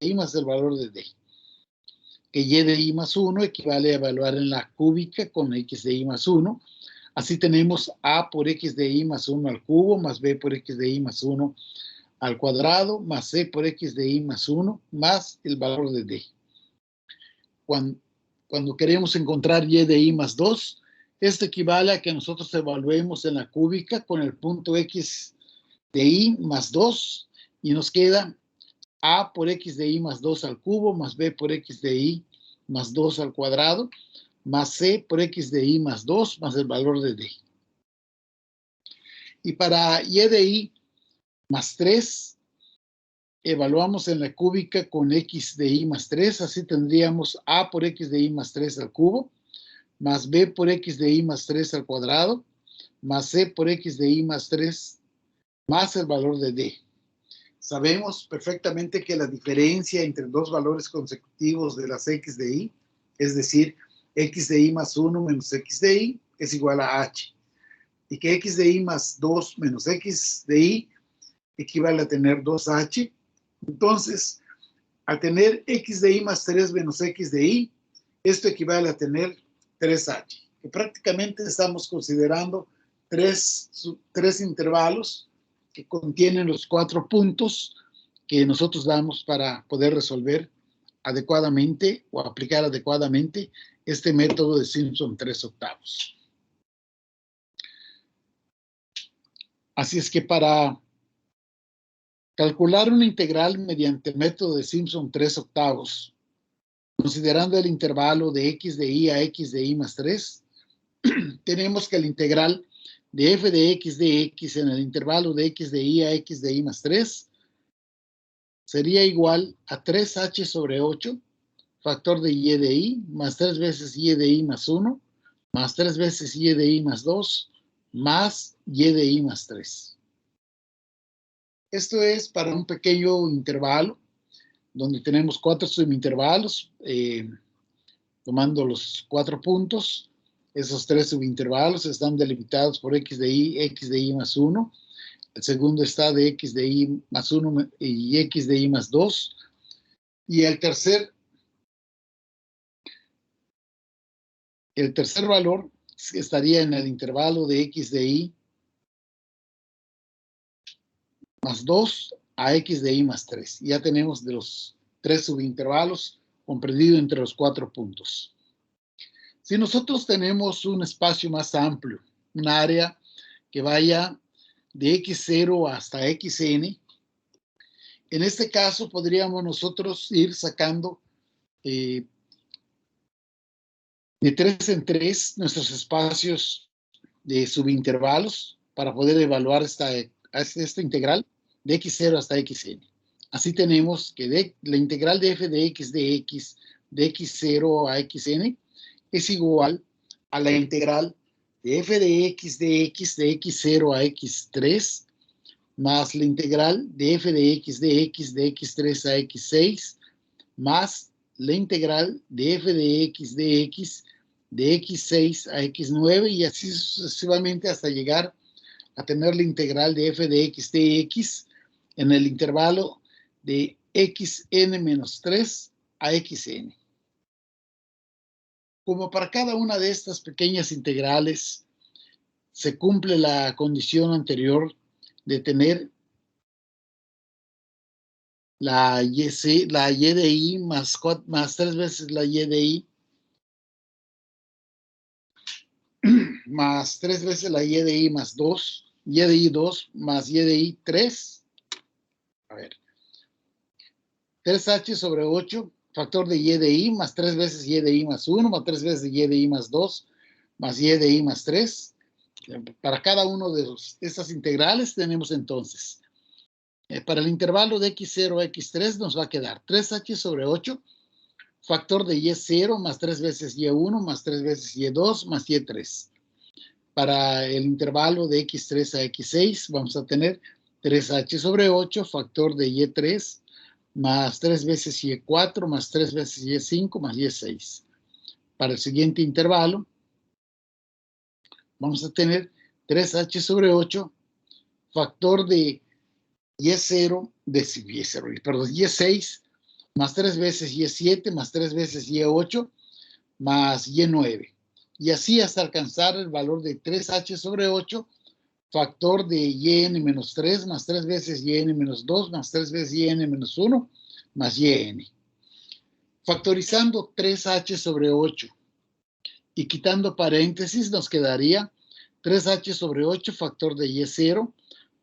y más el valor de d. Que y de i más 1 equivale a evaluar en la cúbica con x de i más 1. Así tenemos a por x de i más 1 al cubo, más b por x de i más 1 al cuadrado, más c por x de i más 1, más el valor de d. Cuando queremos encontrar y de i más 2, esto equivale a que nosotros evaluemos en la cúbica con el punto x de i más 2 y nos queda a por x de i más 2 al cubo, más b por x de i más 2 al cuadrado, más c por x de i más 2, más el valor de d. Y para y de i más 3, evaluamos en la cúbica con x de i más 3, así tendríamos a por x de i más 3 al cubo, más b por x de i más 3 al cuadrado, más c por x de i más 3, más el valor de d. Sabemos perfectamente que la diferencia entre dos valores consecutivos de las x de i, es decir, x de i más 1 menos x de i, es igual a h. Y que x de i más 2 menos x de i equivale a tener 2h. Entonces, al tener x de i más 3 menos x de i, esto equivale a tener 3h. Que prácticamente estamos considerando tres intervalos que contienen los 4 puntos que nosotros damos para poder resolver adecuadamente o aplicar adecuadamente este método de Simpson 3/8. Así es que para calcular una integral mediante el método de Simpson 3/8, considerando el intervalo de x de i a x de i más 3, tenemos que el integral de f de x en el intervalo de x de i a x de i más 3 sería igual a 3h sobre 8, factor de y de i, más 3 veces y de i más 1, más 3 veces y de i más 2, más y de i más 3. Esto es para un pequeño intervalo, donde tenemos 4 subintervalos, tomando los 4 puntos. Esos 3 subintervalos están delimitados por x de i más 1. El segundo está de x de i más 1 y x de i más 2. Y el tercer valor estaría en el intervalo de x de i más 2 a x de i más 3. Ya tenemos de los 3 subintervalos comprendido entre los 4 puntos. Si nosotros tenemos un espacio más amplio, un área que vaya de x0 hasta xn, en este caso podríamos nosotros ir sacando de 3 en 3 nuestros espacios de subintervalos para poder evaluar esta integral de x0 hasta xn. Así tenemos que la integral de f de x de x0 a xn es igual a la integral de f de x0 a x3 más la integral de f de x de x3 a x6 más la integral de f de x de x6 a x9 y así sucesivamente hasta llegar a tener la integral de f de x en el intervalo de xn-3 a xn. Como para cada una de estas pequeñas integrales se cumple la condición anterior de tener la y de i más 3 veces la y de i más 3 veces la y de i más 2, y de i 2 más y de i 3. A ver. 3h sobre 8, factor de y de i, más 3 veces y de i más 1, más 3 veces y de i más 2, más y de i más 3. Para cada uno de estas integrales tenemos entonces, para el intervalo de x0 a x3 nos va a quedar 3h sobre 8, factor de y0 más 3 veces y1, más 3 veces y2, más y3. Para el intervalo de x3 a x6 vamos a tener 3h sobre 8, factor de y3, más 3 veces y4, más 3 veces y5, más y6. Para el siguiente intervalo vamos a tener 3h sobre 8, factor de y6 más 3 veces Y7, más 3 veces Y8, más Y9. Y así hasta alcanzar el valor de 3H sobre 8, factor de yn menos 3, más 3 veces yn menos 2, más 3 veces yn menos 1, más yn. Factorizando 3H sobre 8 y quitando paréntesis, nos quedaría 3H sobre 8, factor de Y0,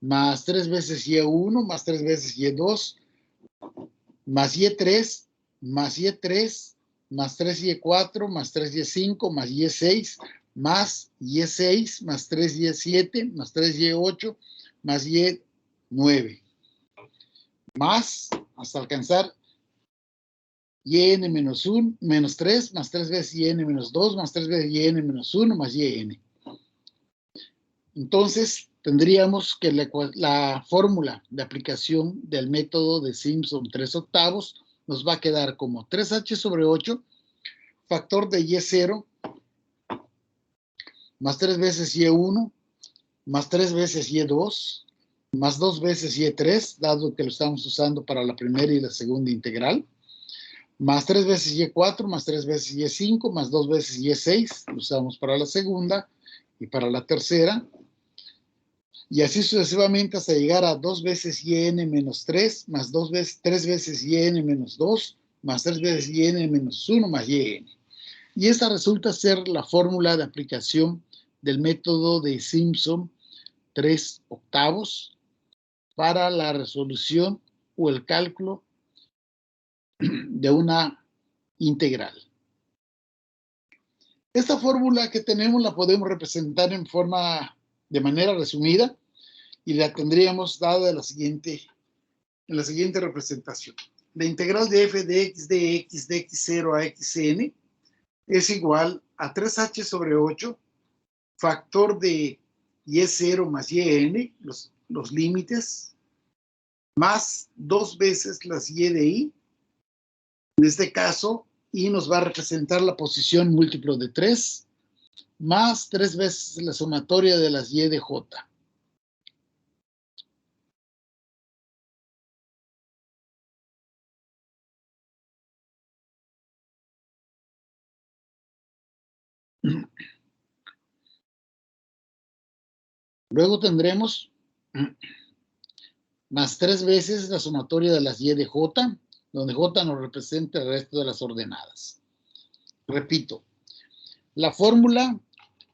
más 3 veces Y1, más 3 veces Y2, más Y3, más Y3, más 3Y4, más 3Y5, más Y6, más Y6, más 3Y7, más 3Y8, más Y9. Más, hasta alcanzar yn menos 1, menos 3, más 3 veces yn menos 2, más 3 veces yn menos 1, más yn. Entonces, tendríamos que la fórmula de aplicación del método de Simpson 3/8 nos va a quedar como 3H sobre 8, factor de Y0, más 3 veces Y1, más 3 veces Y2, más 2 veces Y3, dado que lo estamos usando para la primera y la segunda integral, más 3 veces Y4, más 3 veces Y5, más 2 veces Y6, lo usamos para la segunda y para la tercera, y así sucesivamente hasta llegar a 2 veces yn menos 3, más 3 veces yn menos 2, más 3 veces yn menos 1, más yn. Y esta resulta ser la fórmula de aplicación del método de Simpson 3/8 para la resolución o el cálculo de una integral. Esta fórmula que tenemos la podemos representar de manera resumida y la tendríamos dada en la siguiente representación. La integral de f de x de x0 a xn es igual a 3h sobre 8, factor de y0 más yn, los límites, más 2 veces las y de y. En este caso, y nos va a representar la posición múltiplo de 3, más 3 veces la sumatoria de las y de j. Luego tendremos más 3 veces la sumatoria de las y de j, donde j nos representa el resto de las ordenadas. Repito, la fórmula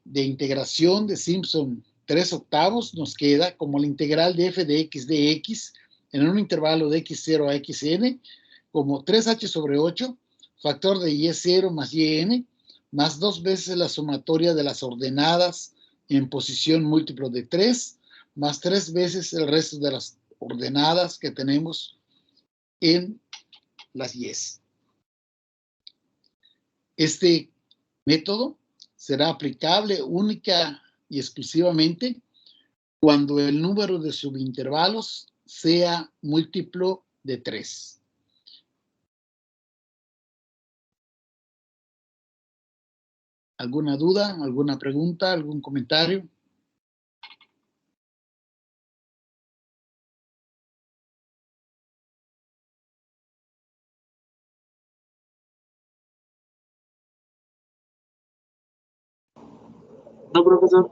de integración de Simpson 3/8 nos queda como la integral de f de x en un intervalo de x0 a xn como 3h sobre 8, factor de y0 más yn, más 2 veces la sumatoria de las ordenadas en posición múltiplo de 3, más 3 veces el resto de las ordenadas que tenemos en las y's. Este método será aplicable única y exclusivamente cuando el número de subintervalos sea múltiplo de 3. ¿Alguna duda, alguna pregunta, algún comentario? No, profesor.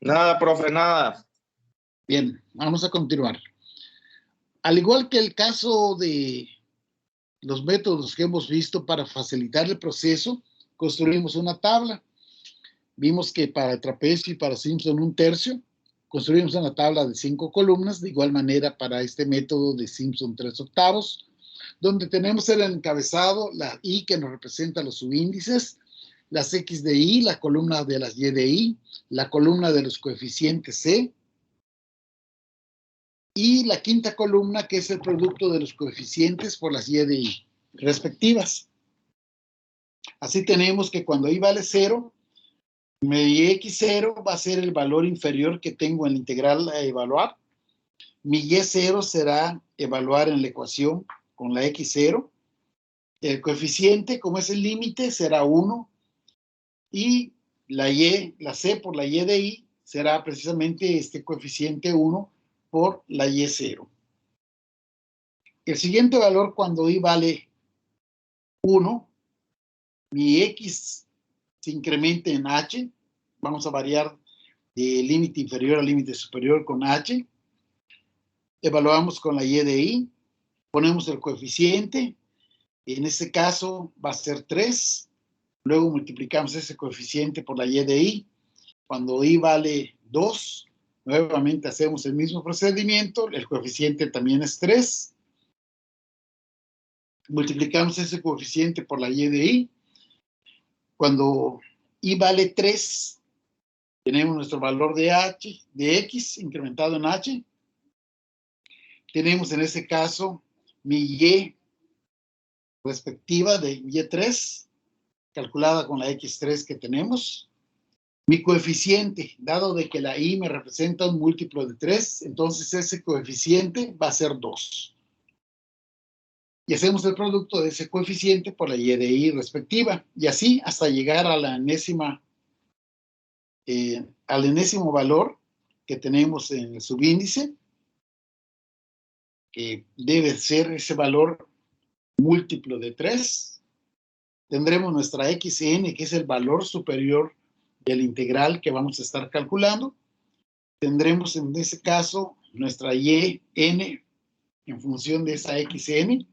Nada, profe, nada. Bien, vamos a continuar. Al igual que el caso de los métodos que hemos visto para facilitar el proceso, construimos una tabla. Vimos que para el trapecio y para Simpson 1/3, construimos una tabla de 5 columnas, de igual manera para este método de Simpson 3/8, donde tenemos el encabezado, la y que nos representa los subíndices, las x de y, la columna de las y de y, la columna de los coeficientes c, y la quinta columna que es el producto de los coeficientes por las y de y respectivas. Así tenemos que cuando y vale 0, mi x0 va a ser el valor inferior que tengo en la integral a evaluar. Mi y0 será evaluar en la ecuación con la x0. El coeficiente, como es el límite, será 1. Y la c por la y de y será precisamente este coeficiente 1 por la y0. El siguiente valor, cuando y vale 1, mi x se incrementa en h. Vamos a variar de límite inferior a límite superior con h. Evaluamos con la y de i. Ponemos el coeficiente. En este caso va a ser 3. Luego multiplicamos ese coeficiente por la y de i. Cuando i vale 2, nuevamente hacemos el mismo procedimiento. El coeficiente también es 3. Multiplicamos ese coeficiente por la y de i. Cuando i vale 3, tenemos nuestro valor de x incrementado en h. Tenemos en este caso mi y respectiva de y3, calculada con la x3 que tenemos. Mi coeficiente, dado de que la i me representa un múltiplo de 3, entonces ese coeficiente va a ser 2. Y hacemos el producto de ese coeficiente por la y de i respectiva. Y así hasta llegar a la al enésimo valor que tenemos en el subíndice, que debe ser ese valor múltiplo de 3. Tendremos nuestra xn, que es el valor superior del integral que vamos a estar calculando. Tendremos en ese caso nuestra yn en función de esa xn,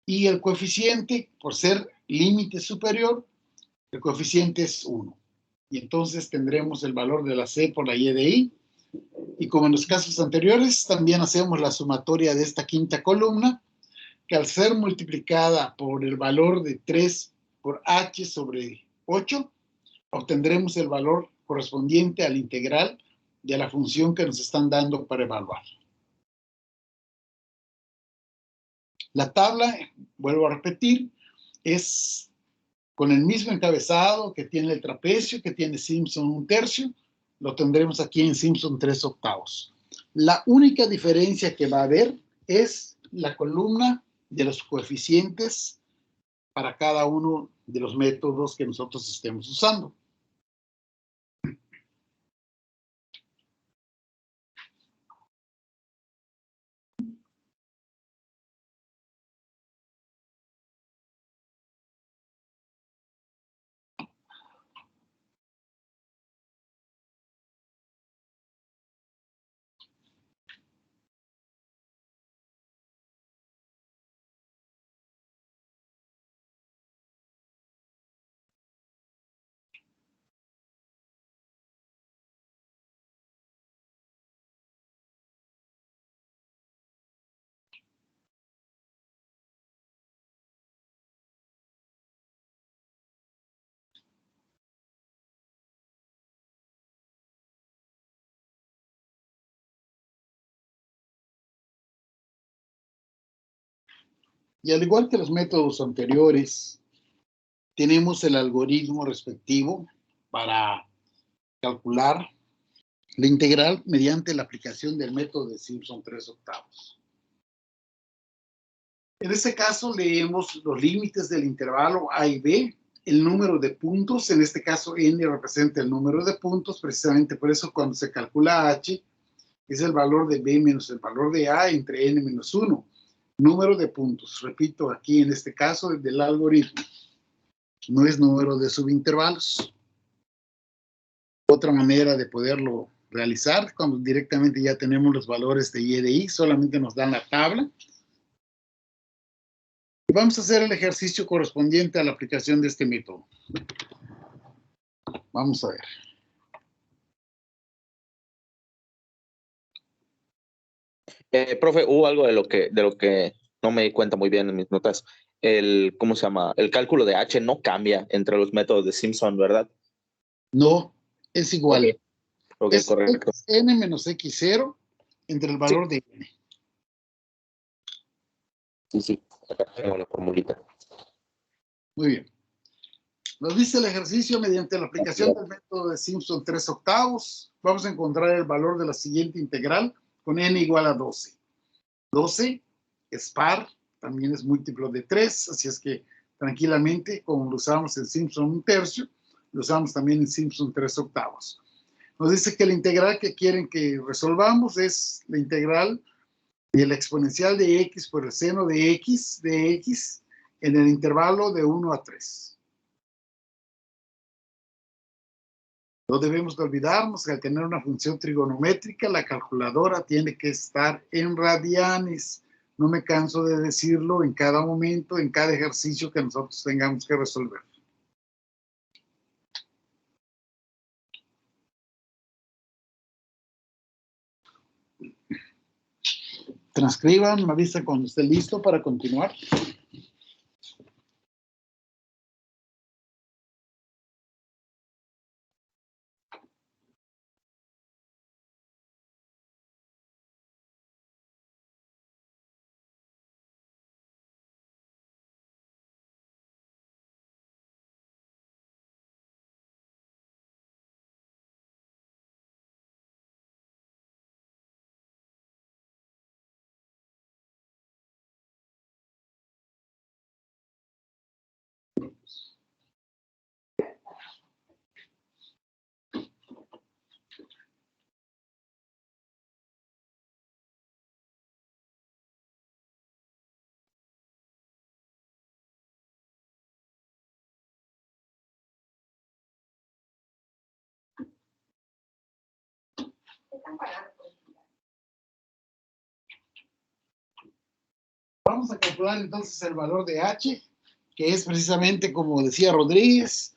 y el coeficiente, por ser límite superior, el coeficiente es 1. Y entonces tendremos el valor de la c por la y de i. Y como en los casos anteriores, también hacemos la sumatoria de esta quinta columna, que al ser multiplicada por el valor de 3 por h sobre 8, obtendremos el valor correspondiente al integral de la función que nos están dando para evaluar. La tabla, vuelvo a repetir, es con el mismo encabezado que tiene el trapecio, que tiene Simpson 1/3, lo tendremos aquí en Simpson 3/8. La única diferencia que va a haber es la columna de los coeficientes para cada uno de los métodos que nosotros estemos usando. Y al igual que los métodos anteriores, tenemos el algoritmo respectivo para calcular la integral mediante la aplicación del método de Simpson 3/8. En este caso leemos los límites del intervalo a y b, el número de puntos, en este caso n representa el número de puntos, precisamente por eso cuando se calcula h, es el valor de b menos el valor de a entre n menos 1. Número de puntos, repito, aquí en este caso del algoritmo, no es número de subintervalos. Otra manera de poderlo realizar, cuando directamente ya tenemos los valores de y de i, solamente nos dan la tabla. Y vamos a hacer el ejercicio correspondiente a la aplicación de este método. Vamos a ver. Profe, hubo algo de lo que no me di cuenta muy bien en mis notas. ¿Cómo se llama? El cálculo de h no cambia entre los métodos de Simpson, ¿verdad? No, es igual. Ok, Es correcto. n menos x0 entre el valor de n. Sí. Acá tengo la formulita. Muy bien. Nos dice el ejercicio: mediante la aplicación del método de Simpson 3/8, vamos a encontrar el valor de la siguiente integral con n igual a 12. 12 es par, también es múltiplo de 3, así es que tranquilamente, como lo usamos en Simpson 1/3, lo usamos también en Simpson 3/8. Nos dice que la integral que quieren que resolvamos es la integral y el exponencial de x por el seno de x en el intervalo de 1 a 3. No debemos de olvidarnos que al tener una función trigonométrica, la calculadora tiene que estar en radianes. No me canso de decirlo en cada momento, en cada ejercicio que nosotros tengamos que resolver. Transcriban, me avisan cuando esté listo para continuar. Vamos a calcular entonces el valor de h, que es precisamente como decía Rodríguez,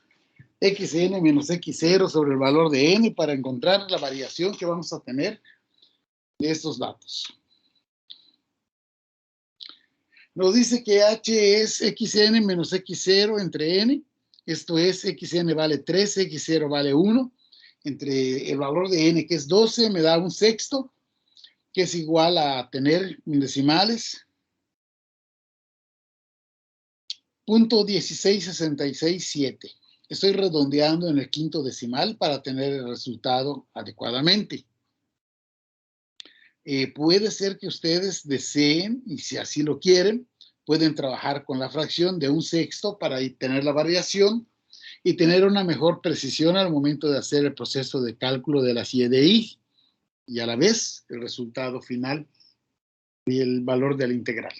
xn menos x0 sobre el valor de n para encontrar la variación que vamos a tener de estos datos. Nos dice que h es xn menos x0 entre n. Esto es, xn vale 3, x0 vale 1. Entre el valor de n, que es 12, me da un sexto, que es igual a tener en decimales 0.16667. Estoy redondeando en el quinto decimal para tener el resultado adecuadamente. Puede ser que ustedes deseen, y si así lo quieren, pueden trabajar con la fracción de un sexto para tener la variación y tener una mejor precisión al momento de hacer el proceso de cálculo de las y de i, y a la vez el resultado final y el valor de la integral.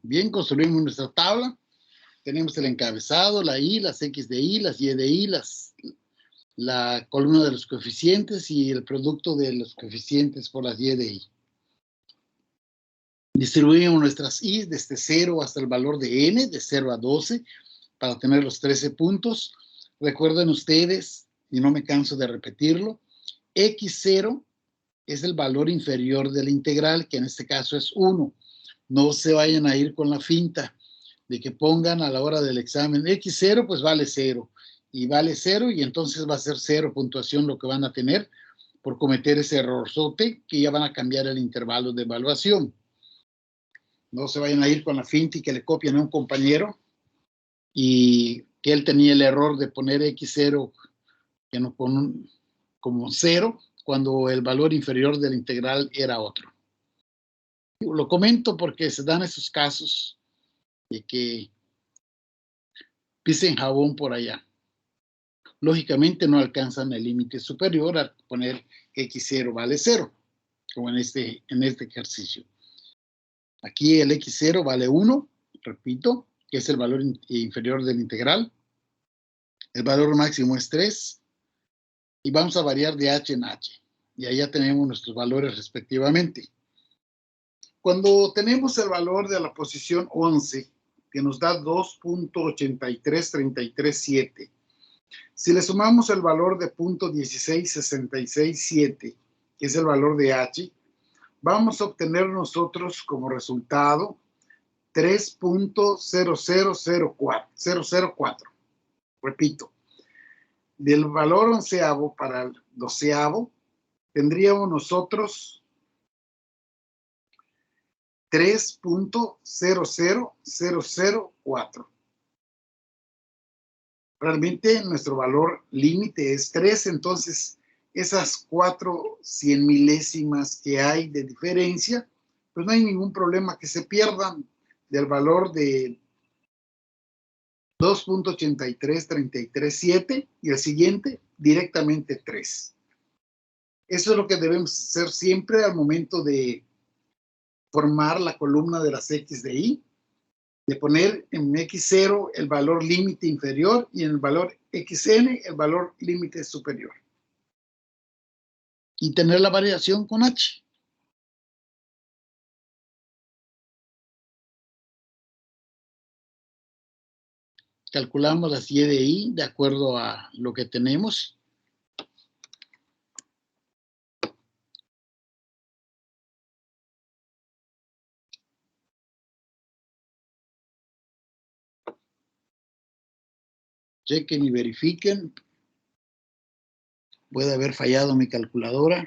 Bien, construimos nuestra tabla. Tenemos el encabezado, la i, las x de i, las y de i, la columna de los coeficientes y el producto de los coeficientes por las y de i. Distribuimos nuestras i desde 0 hasta el valor de n, de 0 a 12, para tener los 13 puntos. Recuerden ustedes, y no me canso de repetirlo, x0 es el valor inferior de la integral, que en este caso es 1. No se vayan a ir con la finta de que pongan a la hora del examen x0, pues vale 0. Y vale 0 y entonces va a ser 0 puntuación lo que van a tener por cometer ese errorzote que ya van a cambiar el intervalo de evaluación. No se vayan a ir con la finta y que le copien a un compañero y que él tenía el error de poner x0 que no con como 0 cuando el valor inferior de la integral era otro. Lo comento porque se dan esos casos de que pisen jabón por allá. Lógicamente no alcanzan el límite superior al poner x0 vale 0, como en este ejercicio. Aquí el x0 vale 1 repito, que es el valor inferior del integral. El valor máximo es 3. Y vamos a variar de h en h. Y ahí ya tenemos nuestros valores respectivamente. Cuando tenemos el valor de la posición 11, que nos da 2.83337, si le sumamos el valor de 0.16667, que es el valor de h, vamos a obtener nosotros como resultado 3.0004004. Repito, del valor onceavo para el doceavo, tendríamos nosotros 3.00004. Realmente nuestro valor límite es 3, entonces esas 4 cien milésimas que hay de diferencia, pues no hay ningún problema que se pierdan del valor de 2.83337 y el siguiente directamente 3. Eso es lo que debemos hacer siempre al momento de formar la columna de las X de Y, de poner en X0 el valor límite inferior y en el valor XN el valor límite superior. Y tener la variación con H. Calculamos las Y de Y de acuerdo a lo que tenemos. Chequen y verifiquen. Puede haber fallado mi calculadora.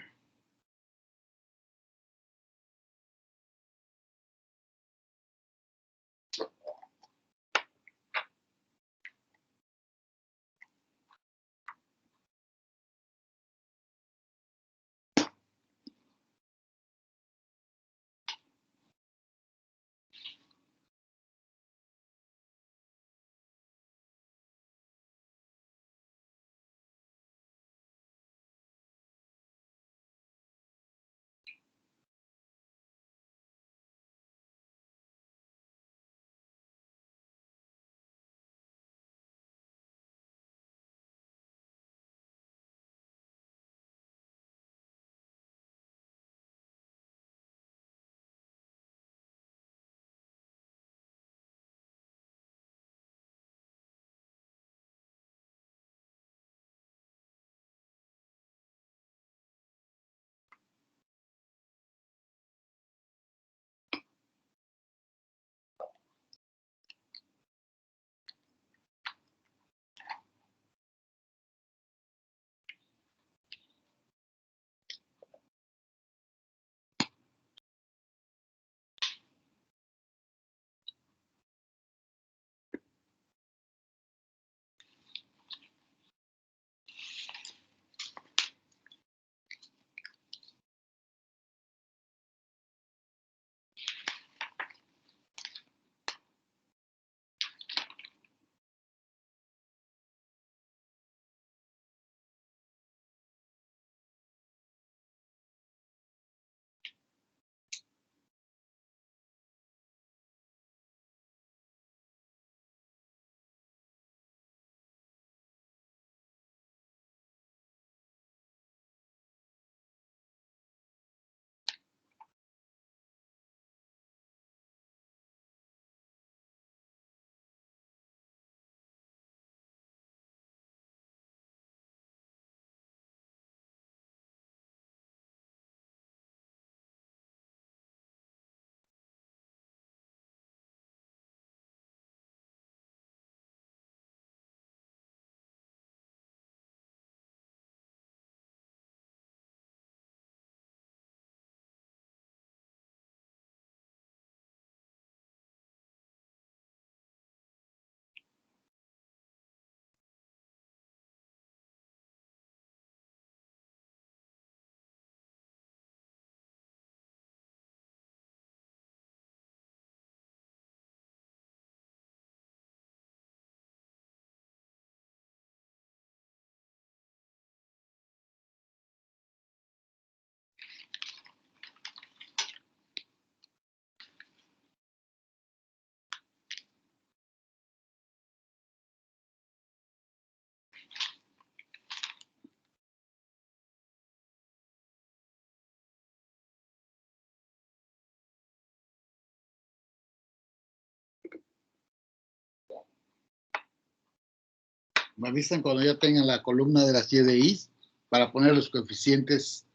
Me avisan cuando ya tengan la columna de las Y de I para poner los coeficientes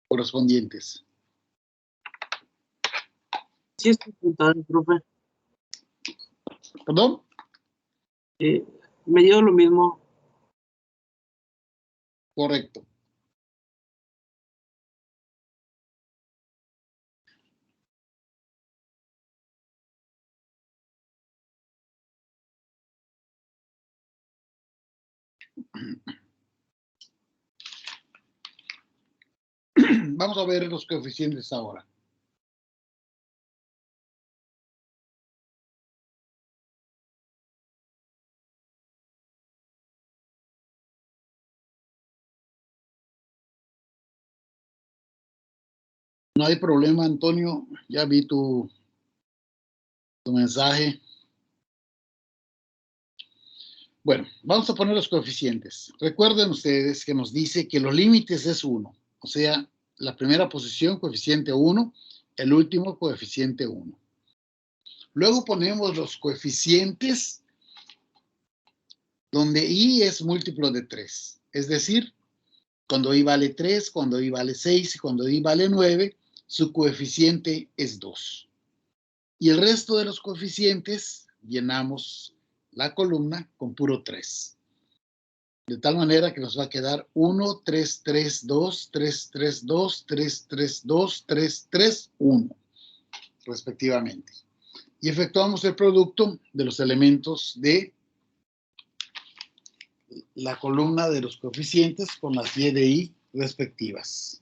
correspondientes. Sí, está apuntado, profe. ¿Perdón? Me dio lo mismo. Correcto. Vamos a ver los coeficientes ahora. No hay problema, Antonio. Ya vi tu mensaje. Bueno, vamos a poner los coeficientes. Recuerden ustedes que nos dice que los límites es 1. O sea, la primera posición, coeficiente 1, el último, coeficiente 1. Luego ponemos los coeficientes donde I es múltiplo de 3. Es decir, cuando I vale 3, cuando I vale 6 y cuando I vale 9, su coeficiente es 2. Y el resto de los coeficientes llenamos la columna con puro 3. De tal manera que nos va a quedar 1, 3, 3, 2, 3, 3, 2, 3, 3, 2, 3, 3, 1, respectivamente. Y efectuamos el producto de los elementos de la columna de los coeficientes con las Y de I respectivas.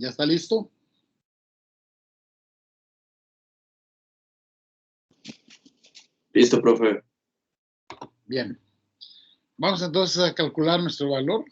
¿Ya está listo? Listo, profe. Bien. Vamos entonces a calcular nuestro valor.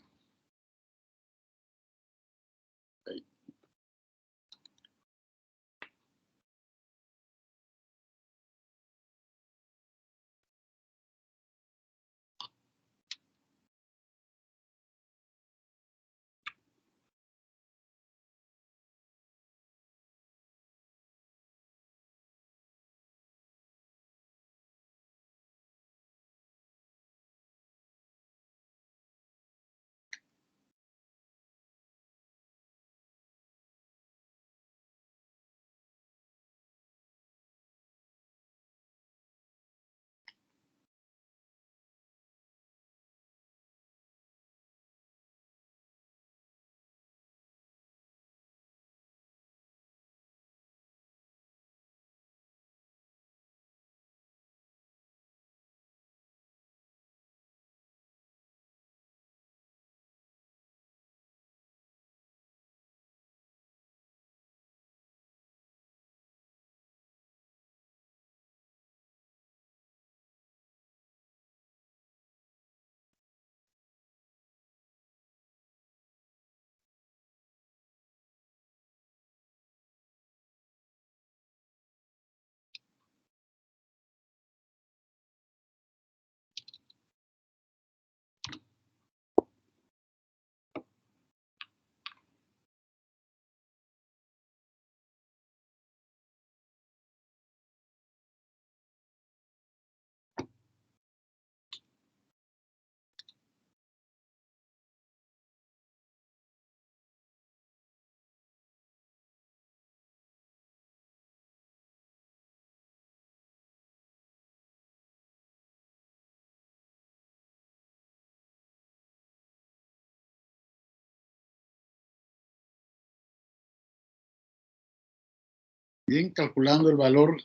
Bien, calculando el valor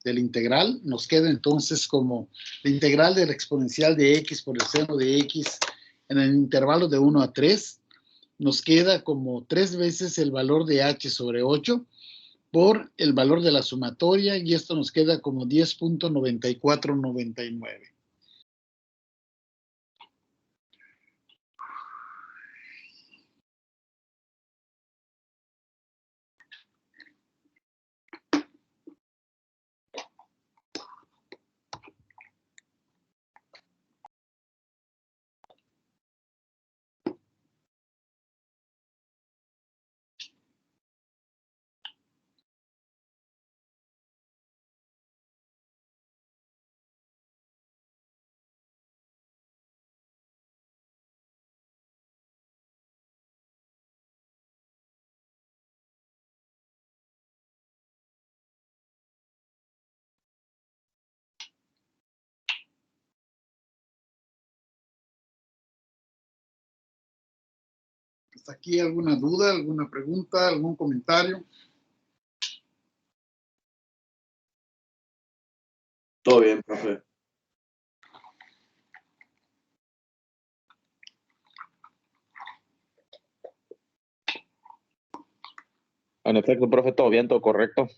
del integral, nos queda entonces como la integral de la exponencial de x por el seno de x en el intervalo de 1 a 3, nos queda como 3 veces el valor de h sobre 8 por el valor de la sumatoria, y esto nos queda como 10.9499. ¿Hasta aquí alguna duda, alguna pregunta, algún comentario? Todo bien, profe. En efecto, profe, todo bien, todo correcto.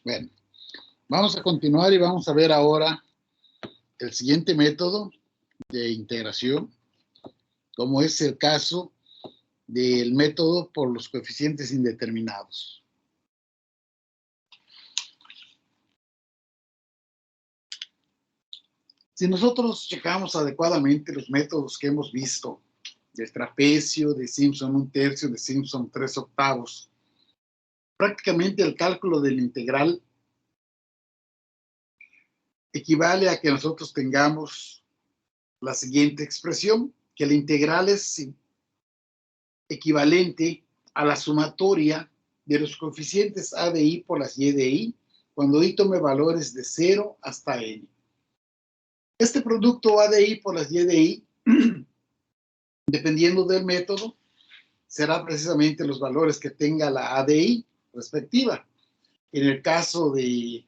Bueno, vamos a continuar y vamos a ver ahora el siguiente método de integración, como es el caso del método por los coeficientes indeterminados. Si nosotros checamos adecuadamente los métodos que hemos visto, del trapecio, de Simpson 1/3, de Simpson 3/8, prácticamente el cálculo del integral equivale a que nosotros tengamos la siguiente expresión, que el integral es equivalente a la sumatoria de los coeficientes a de i por las y de i, cuando i tome valores de 0 hasta n. Este producto a de i por las y de i, dependiendo del método, será precisamente los valores que tenga la ADI respectiva. En el caso de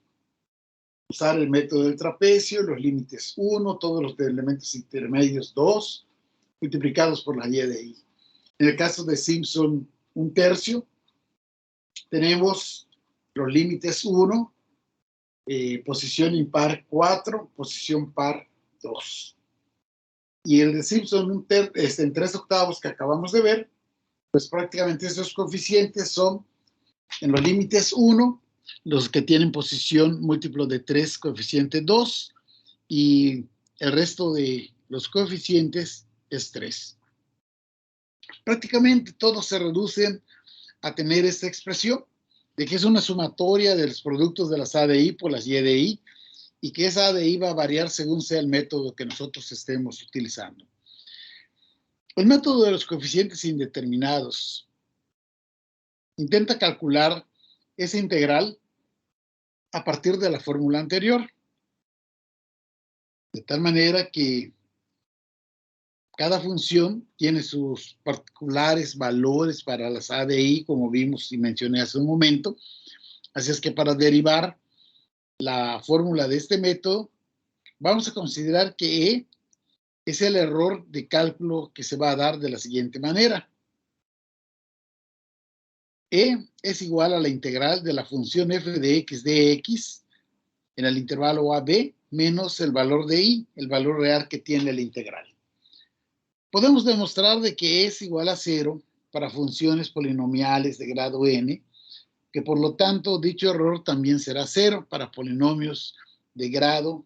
usar el método del trapecio, los límites 1, todos los elementos intermedios 2, multiplicados por la YDI. En el caso de Simpson, 1/3, tenemos los límites 1, posición impar 4, posición par 2. Y el de Simpson, en 3/8 que acabamos de ver, pues prácticamente esos coeficientes son en los límites 1, los que tienen posición múltiplo de 3, coeficiente 2, y el resto de los coeficientes es 3. Prácticamente todos se reducen a tener esta expresión de que es una sumatoria de los productos de las ADI por las YDI y que esa ADI va a variar según sea el método que nosotros estemos utilizando. El método de los coeficientes indeterminados intenta calcular esa integral a partir de la fórmula anterior, de tal manera que cada función tiene sus particulares valores para las ADI, como vimos y mencioné hace un momento. Así es que para derivar la fórmula de este método, vamos a considerar que E es el error de cálculo que se va a dar de la siguiente manera. E es igual a la integral de la función f de x dx en el intervalo AB menos el valor de I, el valor real que tiene la integral. Podemos demostrar de que es igual a 0 para funciones polinomiales de grado n, que por lo tanto dicho error también será 0 para polinomios de grado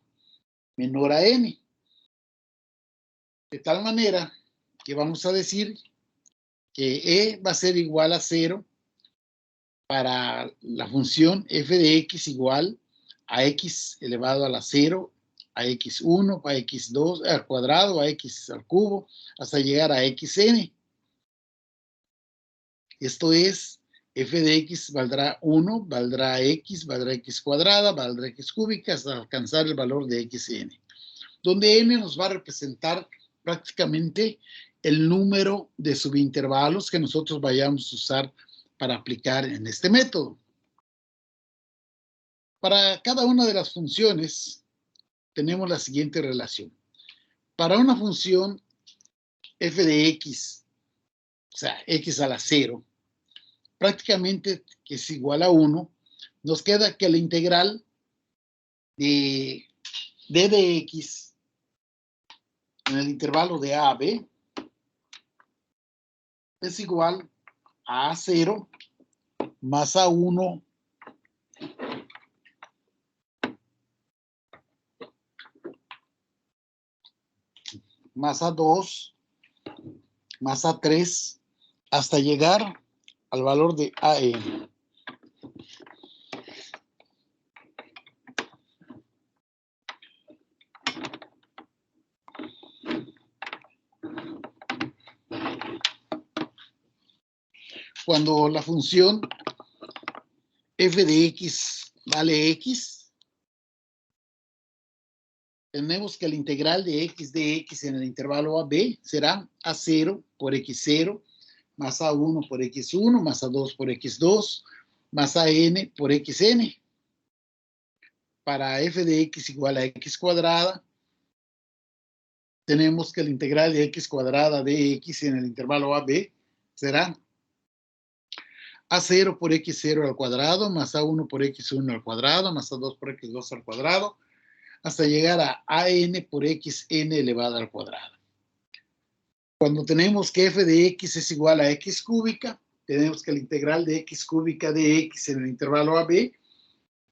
menor a n. De tal manera que vamos a decir que E va a ser igual a 0 para la función f de x igual a x elevado a la 0, a x1, a x2 al cuadrado, a x al cubo, hasta llegar a xn. Esto es, f de x valdrá 1, valdrá x cuadrada, valdrá x cúbica, hasta alcanzar el valor de xn, donde n nos va a representar prácticamente el número de subintervalos que nosotros vayamos a usar para aplicar en este método. Para cada una de las funciones tenemos la siguiente relación. Para una función f de x, o sea, x a la 0, prácticamente que es igual a 1, nos queda que la integral de d de x en el intervalo de a a b es igual a A0 más A1 más A2 más A3 hasta llegar al valor de AN. Cuando la función f de x vale x, tenemos que la integral de x dx en el intervalo AB será A0 por x0 más A1 por x1 más A2 por x2 más AN por xn. Para f de x igual a x cuadrada, tenemos que la integral de x cuadrada de x en el intervalo AB será A0 por x0 al cuadrado, más A1 por x1 al cuadrado, más A2 por x2 al cuadrado, hasta llegar a AN por xn elevado al cuadrado. Cuando tenemos que f de x es igual a x cúbica, tenemos que la integral de x cúbica de x en el intervalo AB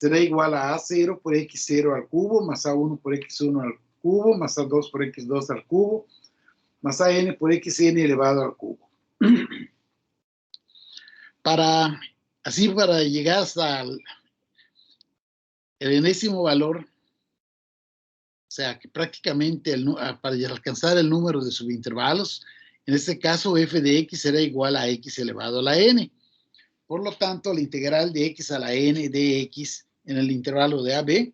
será igual a A0 por x0 al cubo, más A1 por x1 al cubo, más A2 por x2 al cubo, más AN por xn elevado al cubo. Para llegar hasta el enésimo valor, o sea, que prácticamente para alcanzar el número de subintervalos, en este caso f de x será igual a x elevado a la n. Por lo tanto, la integral de x a la n de x en el intervalo de AB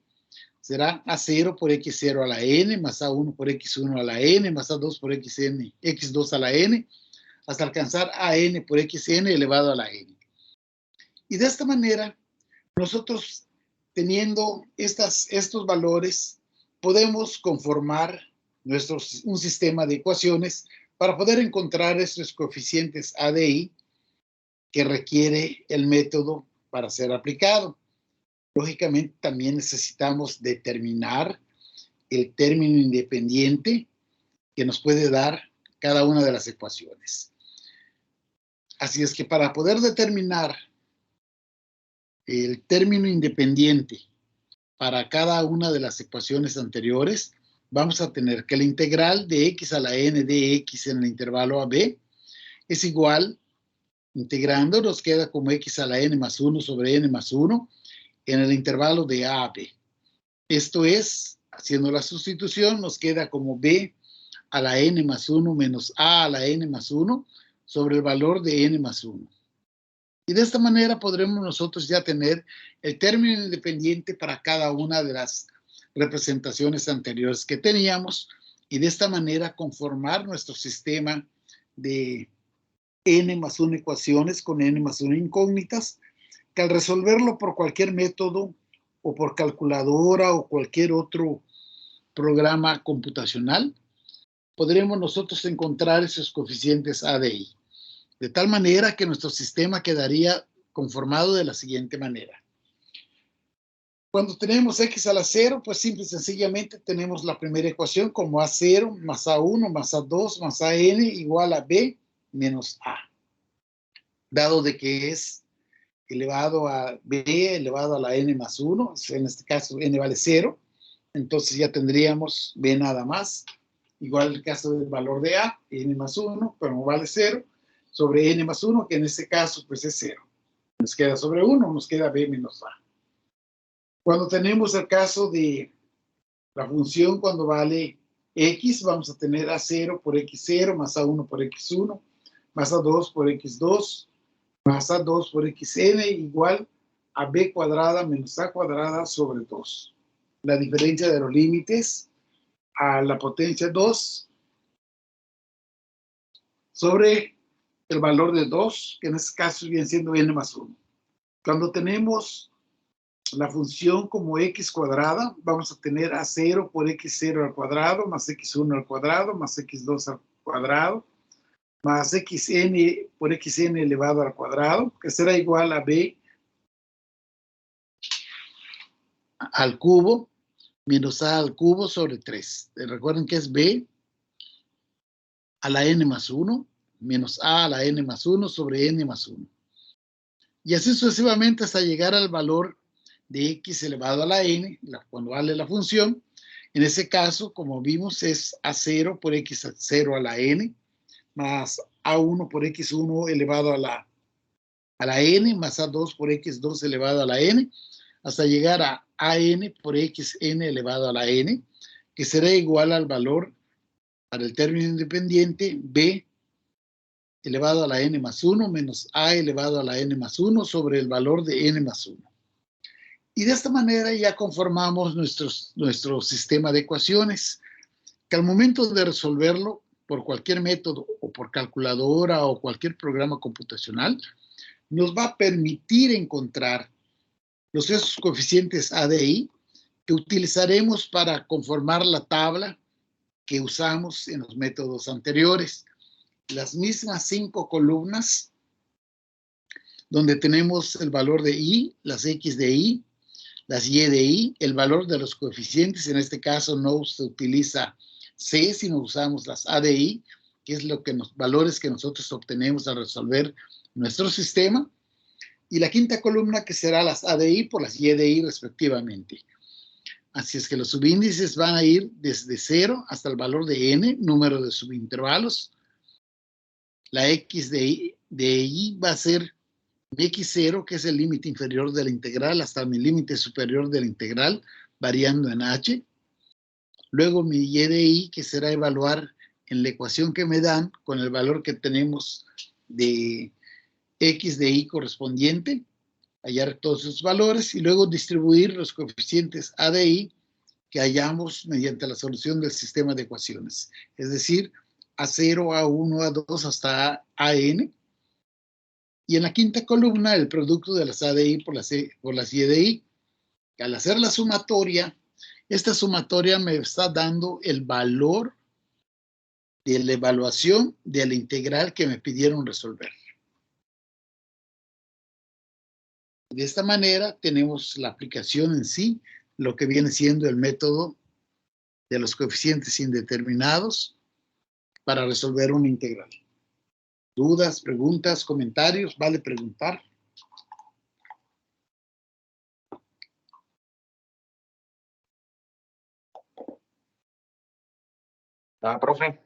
será A0 por x0 a la n, más A1 por x1 a la n, más A2 por x2 a la n, hasta alcanzar a n por xn elevado a la n. Y de esta manera, nosotros teniendo estos valores, podemos conformar un sistema de ecuaciones para poder encontrar estos coeficientes A de I que requiere el método para ser aplicado. Lógicamente, también necesitamos determinar el término independiente que nos puede dar cada una de las ecuaciones. Así es que para poder determinar el término independiente para cada una de las ecuaciones anteriores, vamos a tener que la integral de x a la n de x en el intervalo AB es igual, integrando nos queda como x a la n más 1 sobre n más 1 en el intervalo de A a B. Esto es, haciendo la sustitución, nos queda como b a la n más 1 menos a la n más 1 sobre el valor de n más 1. Y de esta manera podremos nosotros ya tener el término independiente para cada una de las representaciones anteriores que teníamos y de esta manera conformar nuestro sistema de n más 1 ecuaciones con n más 1 incógnitas, que al resolverlo por cualquier método o por calculadora o cualquier otro programa computacional, podremos nosotros encontrar esos coeficientes A de I. De tal manera que nuestro sistema quedaría conformado de la siguiente manera. Cuando tenemos x a la 0, pues simple y sencillamente tenemos la primera ecuación como A0 más A1 más A2 más AN igual a B menos A. Dado de que es elevado a B elevado a la n más 1, en este caso n vale 0, entonces ya tendríamos B nada más, igual el caso del valor de A, n más 1, pero no vale 0, sobre n más 1, que en este caso pues es 0. Nos queda sobre 1, nos queda B menos A. Cuando tenemos el caso de la función cuando vale x, vamos a tener A0 por x0 más A1 por x1 más A2 por x2 más A2 por xn igual a B cuadrada menos A cuadrada sobre 2. La diferencia de los límites a la potencia 2 sobre el valor de 2, que en este caso viene siendo n más 1. Cuando tenemos la función como x cuadrada, vamos a tener A0 por x0 al cuadrado, más x1 al cuadrado, más x2 al cuadrado, más xn por xn elevado al cuadrado, que será igual a b al cubo menos a al cubo sobre 3. Recuerden que es b a la n más 1 menos a la n más 1 sobre n más 1. Y así sucesivamente hasta llegar al valor de x elevado a la n, cuando vale la función. En ese caso, como vimos, es A0 por x0 a la n, más A1 por x1 elevado a la n, más A2 por x2 elevado a la n, hasta llegar a AN por xn elevado a la n, que será igual al valor para el término independiente b elevado a la n más 1 menos a elevado a la n más 1 sobre el valor de n más 1. Y de esta manera ya conformamos nuestro sistema de ecuaciones, que al momento de resolverlo por cualquier método o por calculadora o cualquier programa computacional, nos va a permitir encontrar esos coeficientes A de I que utilizaremos para conformar la tabla que usamos en los métodos anteriores. Las mismas 5 columnas donde tenemos el valor de I, las X de I, las Y de I, el valor de los coeficientes, en este caso no se utiliza C, sino usamos las A de I, que es valores que nosotros obtenemos al resolver nuestro sistema, y la quinta columna que será las A de I por las Y de I respectivamente. Así es que los subíndices van a ir desde 0 hasta el valor de n, número de subintervalos. La X de I va a ser x0, que es el límite inferior de la integral, hasta el límite superior de la integral, variando en h. Luego mi y de i, que será evaluar en la ecuación que me dan, con el valor que tenemos de x de i correspondiente, hallar todos sus valores, y luego distribuir los coeficientes a de i que hallamos mediante la solución del sistema de ecuaciones. Es decir, A0, A1, A2 hasta AN. Y en la quinta columna, el producto de las ADI por las IDI. Al hacer la sumatoria, esta sumatoria me está dando el valor de la evaluación de la integral que me pidieron resolver. De esta manera tenemos la aplicación en sí, lo que viene siendo el método de los coeficientes indeterminados para resolver una integral. ¿Dudas, preguntas, comentarios? Vale preguntar.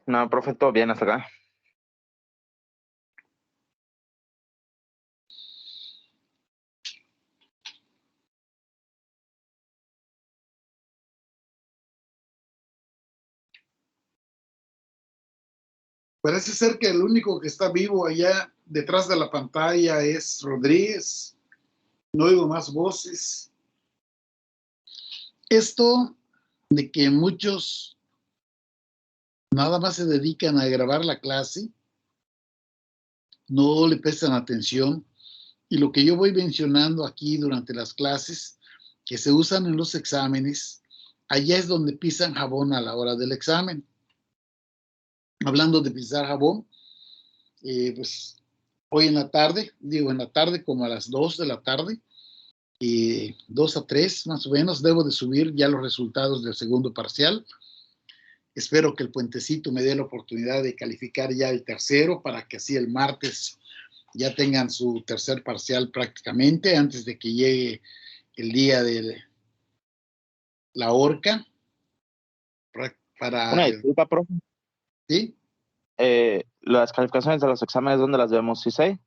No, profe, todo bien hasta acá. Parece ser que el único que está vivo allá detrás de la pantalla es Rodríguez. No oigo más voces. Esto de que muchos nada más se dedican a grabar la clase, no le prestan atención, y lo que yo voy mencionando aquí durante las clases que se usan en los exámenes, allá es donde pisan jabón a la hora del examen. Hablando de pisar jabón, pues hoy en la tarde, digo en la tarde como a las 2 de la tarde, 2 a 3 más o menos, debo de subir ya los resultados del segundo parcial. Espero que el puentecito me dé la oportunidad de calificar ya el tercero para que así el martes ya tengan su tercer parcial prácticamente antes de que llegue el día de la horca. Una disculpa, profe. ¿Sí? Las calificaciones de los exámenes, ¿dónde las vemos? ¿Sí sé?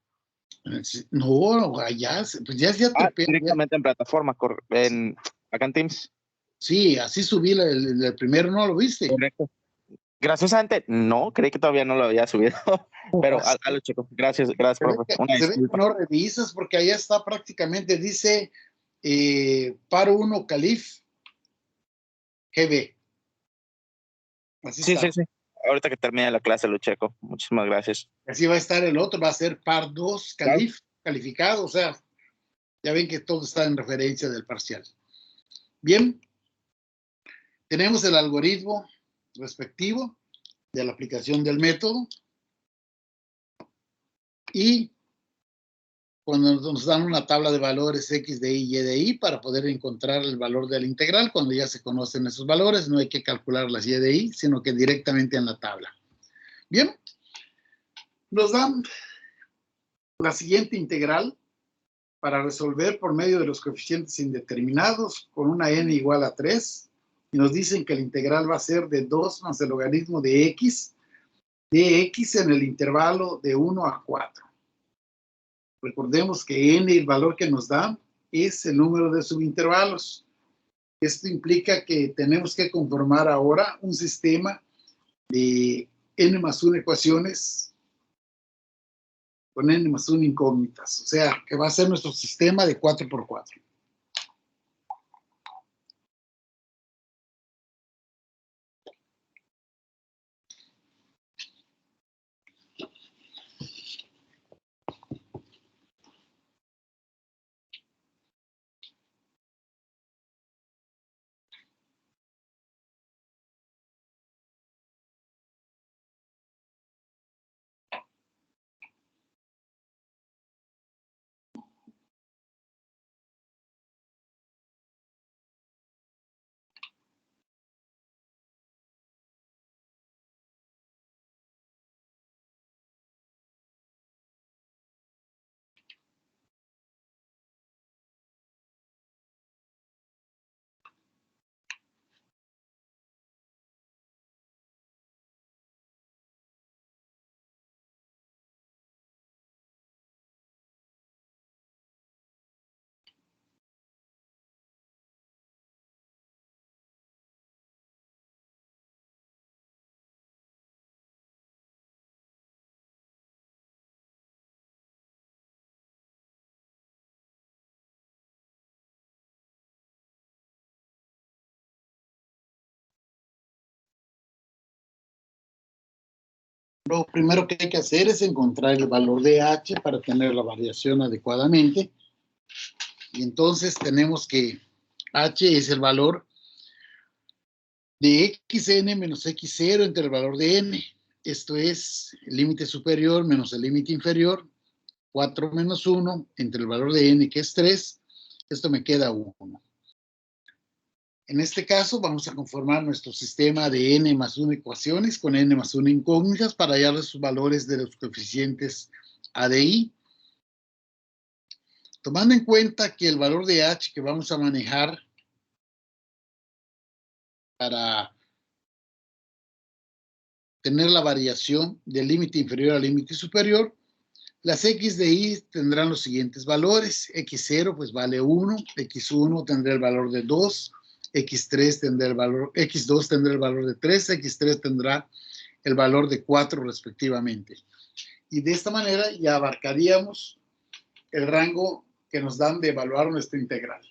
No, allá, pues ya Directamente en plataforma, acá en Teams. Sí, así subí el primero, ¿no lo viste? Correcto. Graciosamente, no, creí que todavía no lo había subido, pero a lo checo. Gracias, profe. Una Se ve que disculpa. no revisas porque allá está prácticamente, dice paro 1 Calif GB. Así Sí, está. sí, sí. Ahorita que termine la clase lo checo. Muchísimas gracias. Así va a estar el otro, va a ser par 2 Calif calificado, o sea, ya ven que todo está en referencia del parcial. Bien, tenemos el algoritmo respectivo de la aplicación del método y cuando nos dan una tabla de valores x de y de y para poder encontrar el valor de la integral, cuando ya se conocen esos valores, no hay que calcular las y de y, sino que directamente en la tabla. Bien, nos dan la siguiente integral para resolver por medio de los coeficientes indeterminados con una n igual a 3, y nos dicen que la integral va a ser de 2 más el logaritmo de x en el intervalo de 1 a 4. Recordemos que n, el valor que nos da, es el número de subintervalos. Esto implica que tenemos que conformar ahora un sistema de n más 1 ecuaciones con n más 1 incógnitas. O sea, que va a ser nuestro sistema de 4x4. Lo primero que hay que hacer es encontrar el valor de h para tener la variación adecuadamente. Y entonces tenemos que h es el valor de xn menos x0 entre el valor de n. Esto es el límite superior menos el límite inferior. 4 menos 1 entre el valor de n, que es 3. Esto me queda 1. En este caso vamos a conformar nuestro sistema de n más 1 ecuaciones con n más 1 incógnitas para hallar sus valores de los coeficientes a de i. Tomando en cuenta que el valor de h que vamos a manejar para tener la variación del límite inferior al límite superior, las x de i tendrán los siguientes valores. x0 pues vale 1, x1 tendrá el valor de 2, x3 tendrá el valor, x2 tendrá el valor de 3, x3 tendrá el valor de 4 respectivamente. Y de esta manera ya abarcaríamos el rango que nos dan de evaluar nuestra integral.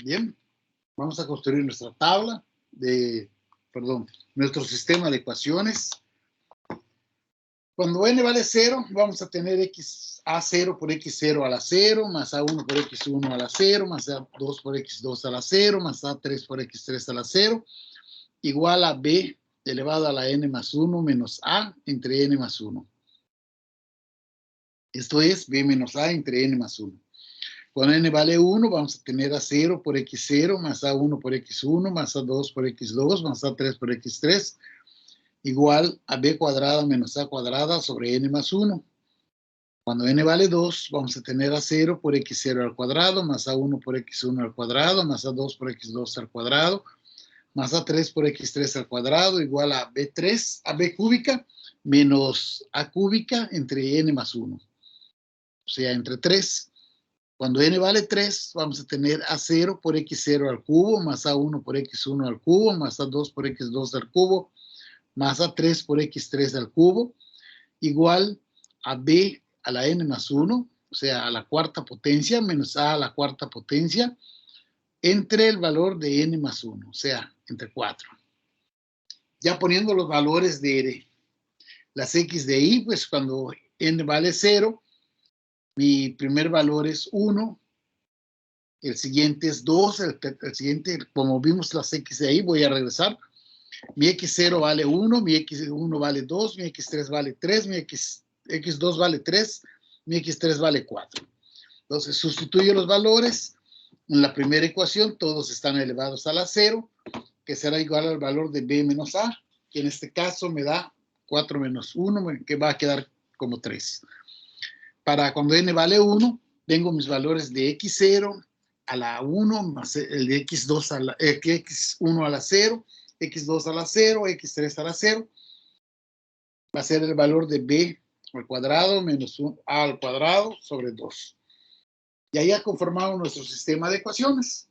Bien, vamos a construir nuestra tabla nuestro sistema de ecuaciones. Cuando n vale 0, vamos a tener a0 por x0 a la 0, más a1 por x1 a la 0, más a2 por x2 a la 0, más a3 por x3 a la 0, igual a b elevado a la n más 1 menos a entre n más 1. Esto es b menos a entre n más 1. Cuando n vale 1, vamos a tener a0 por x0, más a1 por x1, más a2 por x2, más a3 por x3, igual a b cuadrada menos a cuadrada sobre n más 1. Cuando n vale 2, vamos a tener a0 por x0 al cuadrado, más a1 por x1 al cuadrado, más a2 por x2 al cuadrado, más a3 por x3 al cuadrado, igual a b cúbica, menos a cúbica entre n más 1. O sea, entre 3. Cuando n vale 3, vamos a tener a0 por x0 al cubo, más a1 por x1 al cubo, más a2 por x2 al cubo, más a3 por x3 al cubo, igual a b a la n más 1, o sea, a la cuarta potencia, menos a la cuarta potencia, entre el valor de n más 1, o sea, entre 4. Ya poniendo los valores de las x de i, pues cuando n vale 0, mi primer valor es 1, el siguiente es 2, el siguiente, como vimos las x de ahí, voy a regresar. Mi x0 vale 1, mi x1 vale 2, mi x3 vale 3, mi x2 vale 3, mi x3 vale 4. Entonces, sustituyo los valores. En la primera ecuación, todos están elevados a la 0, que será igual al valor de b menos a, que en este caso me da 4 menos 1, que va a quedar como 3. Para cuando n vale 1, tengo mis valores de x0 a la 1, más el de x2 a la, x1 a la 0, x2 a la 0, x3 a la 0. Va a ser el valor de b al cuadrado menos a al cuadrado sobre 2. Y ahí ha conformado nuestro sistema de ecuaciones.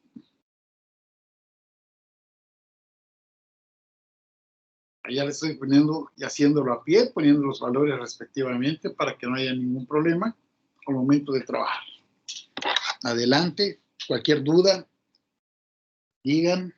Ya le estoy poniendo y haciéndolo a pie, poniendo los valores respectivamente para que no haya ningún problema al momento de trabajar. Adelante, cualquier duda, digan.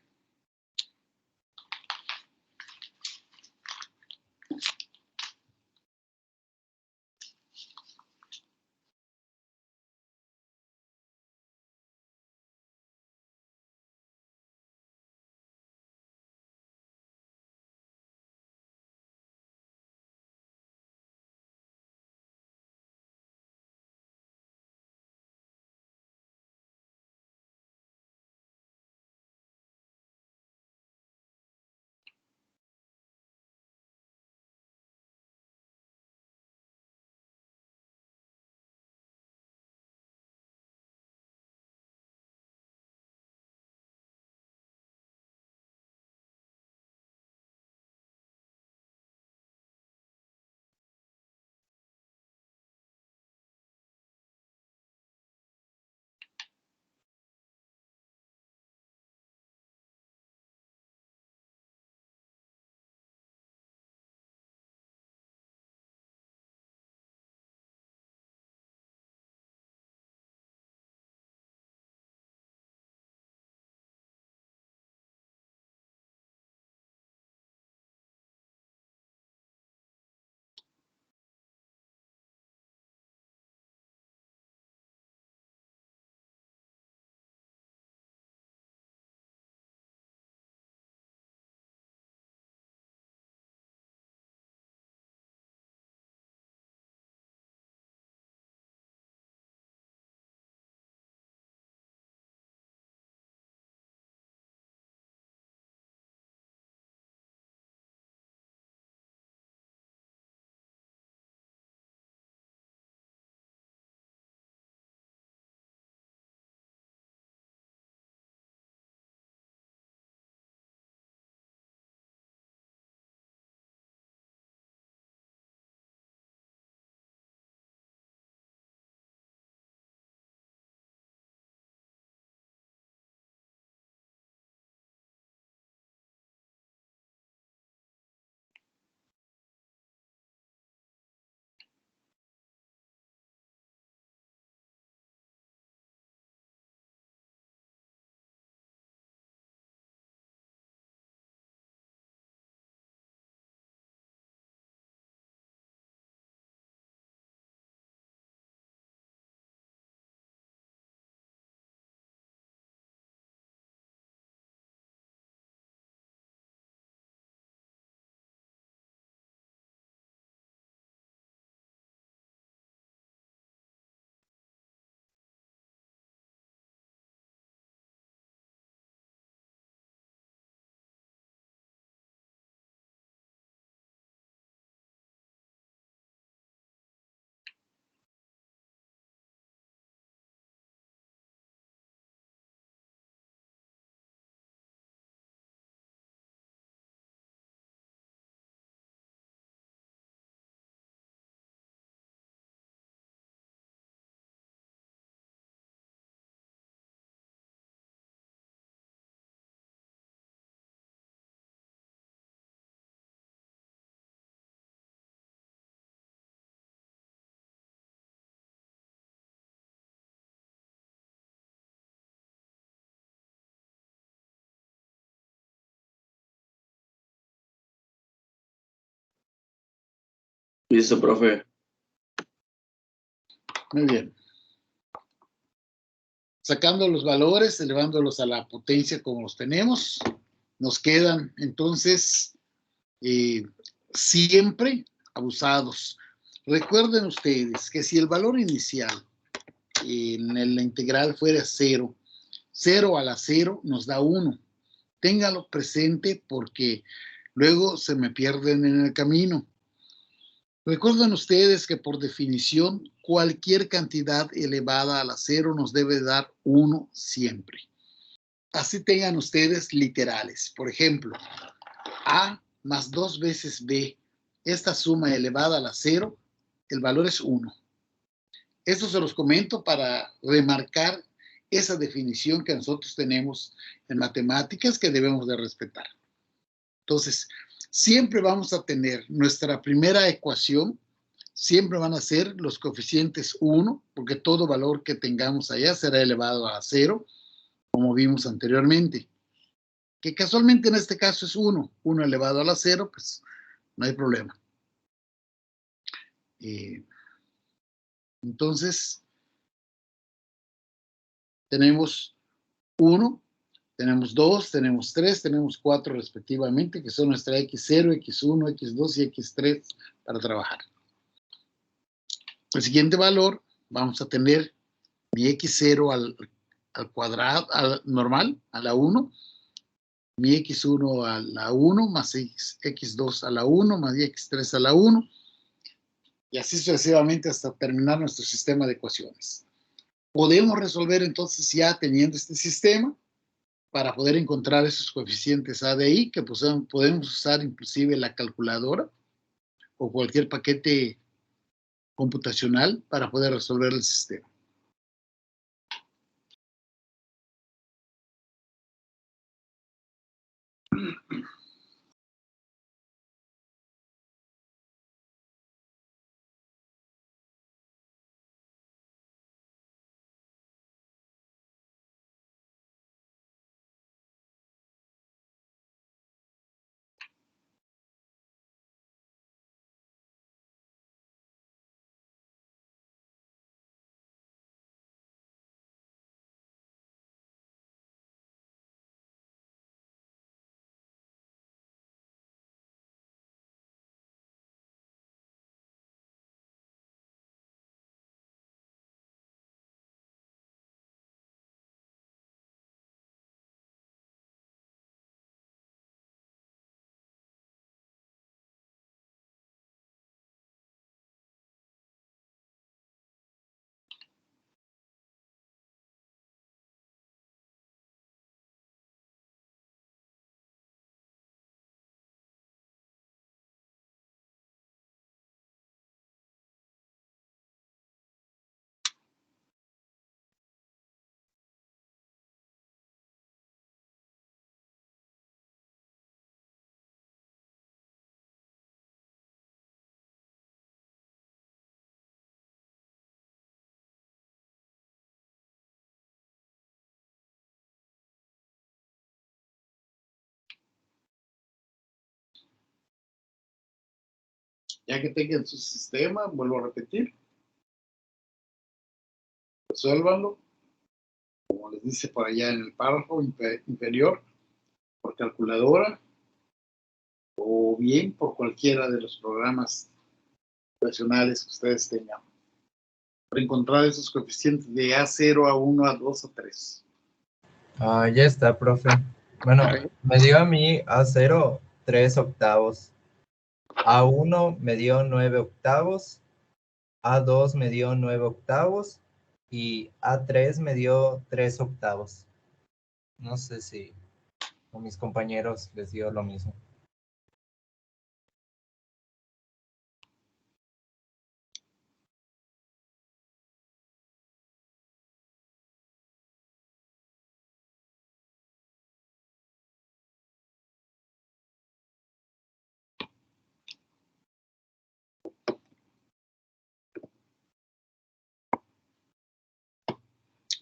Listo, profe. Muy bien. Sacando los valores, elevándolos a la potencia como los tenemos, nos quedan entonces siempre abusados. Recuerden ustedes que si el valor inicial en la integral fuera 0, 0 a la 0 nos da 1. Téngalo presente porque luego se me pierden en el camino. Recuerden ustedes que por definición cualquier cantidad elevada a la 0 nos debe dar 1 siempre. Así tengan ustedes literales. Por ejemplo, A más 2 veces B, esta suma elevada a la 0, el valor es 1. Esto se los comento para remarcar esa definición que nosotros tenemos en matemáticas que debemos de respetar. Entonces, siempre vamos a tener nuestra primera ecuación, siempre van a ser los coeficientes 1, porque todo valor que tengamos allá será elevado a 0, como vimos anteriormente. Que casualmente en este caso es 1, 1 elevado a la 0, pues no hay problema. Entonces, tenemos 1, tenemos 2, tenemos 3, tenemos 4 respectivamente, que son nuestra X0, X1, X2 y X3 para trabajar. El siguiente valor, vamos a tener mi X0 al cuadrado, normal, a la 1, mi X1 a la 1, más X2 a la 1, más X3 a la 1, y así sucesivamente hasta terminar nuestro sistema de ecuaciones. Podemos resolver entonces ya teniendo este sistema para poder encontrar esos coeficientes A, D, I, que pues, podemos usar inclusive la calculadora o cualquier paquete computacional para poder resolver el sistema. Ya que tengan su sistema, vuelvo a repetir, resuélvanlo, como les dice por allá en el párrafo inferior, por calculadora o bien por cualquiera de los programas operacionales que ustedes tengan, para encontrar esos coeficientes de A0, A1, A2, A3. Ya está, profe. Bueno, me dio a mí A0 3 octavos, A1 me dio 9 octavos, A2 me dio 9 octavos y A3 me dio 3 octavos. No sé si a mis compañeros les dio lo mismo.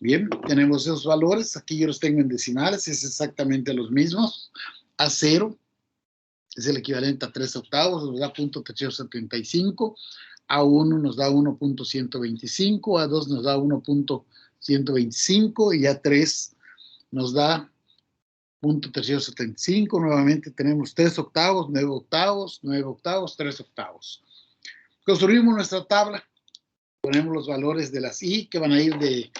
Bien, tenemos esos valores. Aquí yo los tengo en decimales, es exactamente los mismos. A0 es el equivalente a 3 octavos, nos da 0.375, A1 nos da 1.125, A2 nos da 1.125 y A3 nos da 0.375. Nuevamente tenemos 3 octavos, 9 octavos, 9 octavos, 3 octavos. Construimos nuestra tabla, ponemos los valores de las I que van a ir de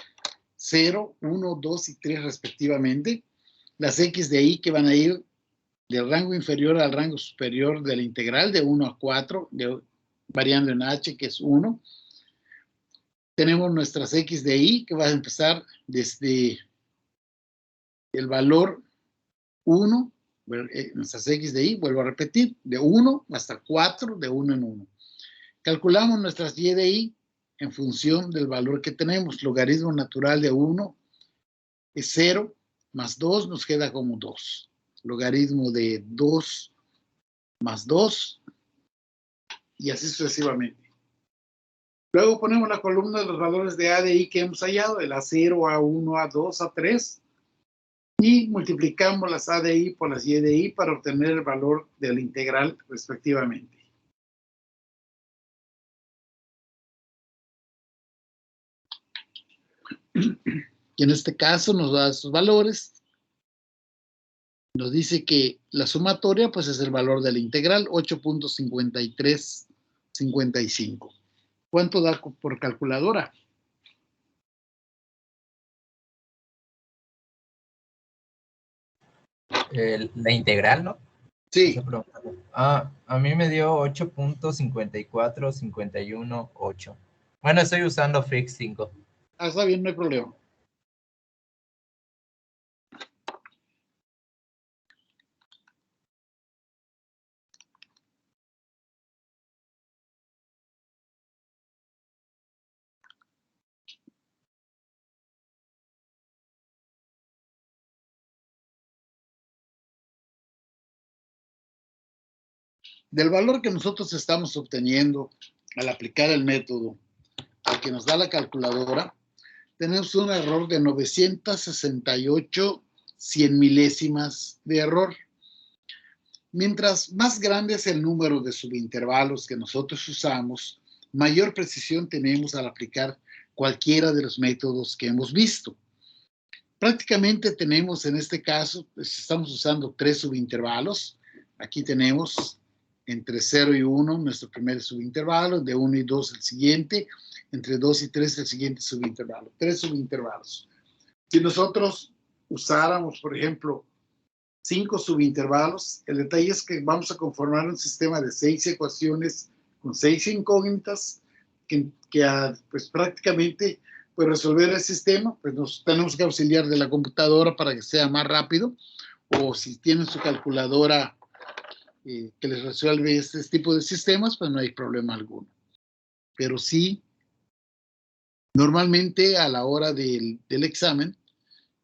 0, 1, 2 y 3 respectivamente. Las X de I que van a ir del rango inferior al rango superior de la integral de 1 a 4, variando en H que es 1. Tenemos nuestras X de I que va a empezar desde el valor 1, nuestras X de I, vuelvo a repetir, de 1 hasta 4, de 1 en 1. Calculamos nuestras Y de I en función del valor que tenemos. Logaritmo natural de 1 es 0, más 2 nos queda como 2. Logaritmo de 2 más 2 y así sucesivamente. Luego ponemos la columna de los valores de A de I que hemos hallado, el A0, A1, A2, A3, y multiplicamos las A de I por las Y de I para obtener el valor de la integral respectivamente. Y en este caso nos da esos valores. Nos dice que la sumatoria pues es el valor de la integral, 8.5355. ¿Cuánto da por calculadora? La integral, ¿no? Sí. A mí me dio 8.5451.8. Bueno, estoy usando Fix 5. Está bien, no hay problema. Del valor que nosotros estamos obteniendo al aplicar el método al que nos da la calculadora, tenemos un error de 968 100 milésimas de error. Mientras más grande es el número de subintervalos que nosotros usamos, mayor precisión tenemos al aplicar cualquiera de los métodos que hemos visto. Prácticamente tenemos en este caso, pues estamos usando 3 subintervalos. Aquí tenemos entre 0 y 1 nuestro primer subintervalo, de 1 y 2 el siguiente, entre 2 y 3 el siguiente subintervalo. 3 subintervalos. Si nosotros usáramos, por ejemplo, 5 subintervalos, el detalle es que vamos a conformar un sistema de 6 ecuaciones con 6 incógnitas que pues prácticamente pues resolver el sistema, pues nos tenemos que auxiliar de la computadora para que sea más rápido, o si tienen su calculadora que les resuelve este tipo de sistemas, pues no hay problema alguno. Pero sí, normalmente a la hora del examen,